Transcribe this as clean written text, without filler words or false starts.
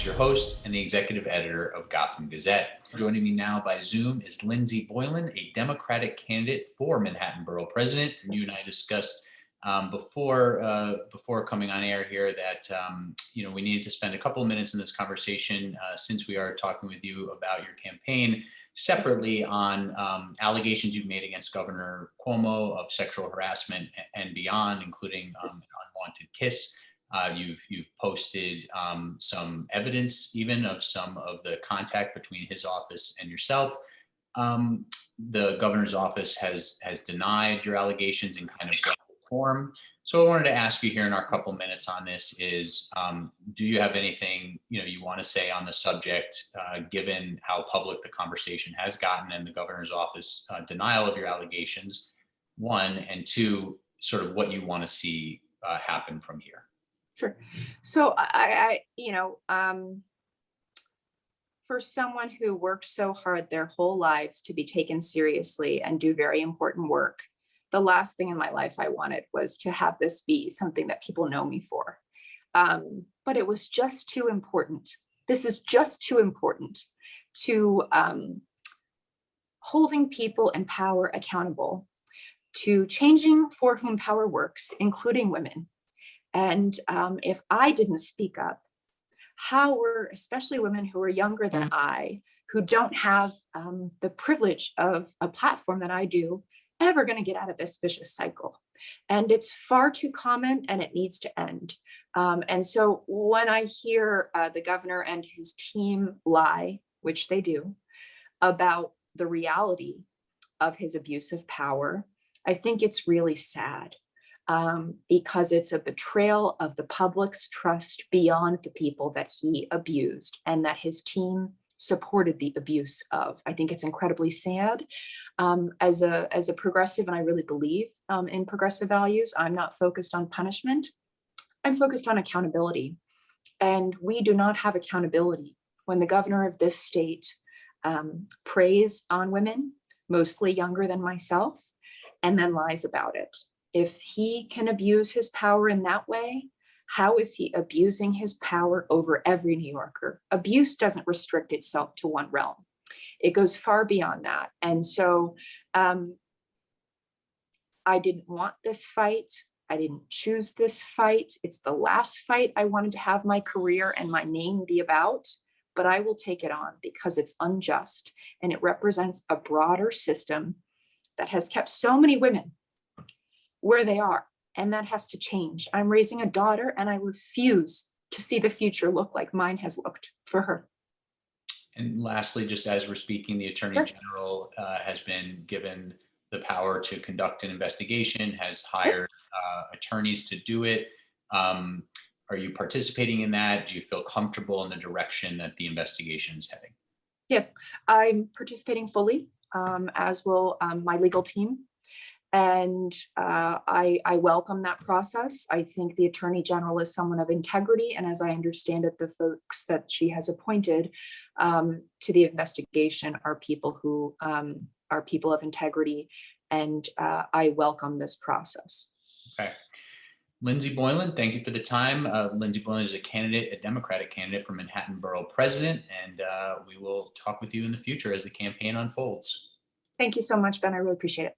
your host and the executive editor of Gotham Gazette. Joining me now by Zoom is Lindsey Boylan, a Democratic candidate for Manhattan Borough President. And you and I discussed before coming on air here that we needed to spend a couple of minutes in this conversation since we are talking with you about your campaign separately on allegations you've made against Governor Cuomo of sexual harassment and beyond, including an unwanted kiss. You've posted some evidence even of some of the contact between his office and yourself. The governor's office has denied your allegations in kind of blanket form. So I wanted to ask you here in our couple minutes on this is, do you have anything you want to say on the subject, given how public the conversation has gotten and the governor's office denial of your allegations, one, and two, sort of what you want to see happen from here? Sure. So I for someone who worked so hard their whole lives to be taken seriously and do very important work, the last thing in my life I wanted was to have this be something that people know me for. But it was just too important. This is just too important to holding people in power accountable, to changing for whom power works, including women. And if I didn't speak up, how were, especially women who are younger than I, who don't have the privilege of a platform that I do, ever going to get out of this vicious cycle? And it's far too common and it needs to end. And so when I hear the governor and his team lie, which they do, about the reality of his abuse of power, I think it's really sad. Because it's a betrayal of the public's trust beyond the people that he abused and that his team supported the abuse of. I think it's incredibly sad. As a progressive, and I really believe in progressive values, I'm not focused on punishment. I'm focused on accountability. And we do not have accountability when the governor of this state preys on women, mostly younger than myself, and then lies about it. If he can abuse his power in that way, how is he abusing his power over every New Yorker? Abuse doesn't restrict itself to one realm. It goes far beyond that. And so I didn't want this fight. I didn't choose this fight. It's the last fight I wanted to have my career and my name be about, but I will take it on because it's unjust and it represents a broader system that has kept so many women where they are, and that has to change. I'm raising a daughter and I refuse to see the future look like mine has looked for her. And lastly, just as we're speaking, the Attorney General has been given the power to conduct an investigation, has hired attorneys to do it. Are you participating in that? Do you feel comfortable in the direction that the investigation is heading? Yes, I'm participating fully, as will my legal team. And I welcome that process. I think the Attorney General is someone of integrity. And as I understand it, the folks that she has appointed to the investigation are people who are people of integrity. And I welcome this process. Okay. Lindsey Boylan, thank you for the time. Lindsey Boylan is a Democratic candidate for Manhattan Borough President. And we will talk with you in the future as the campaign unfolds. Thank you so much, Ben. I really appreciate it.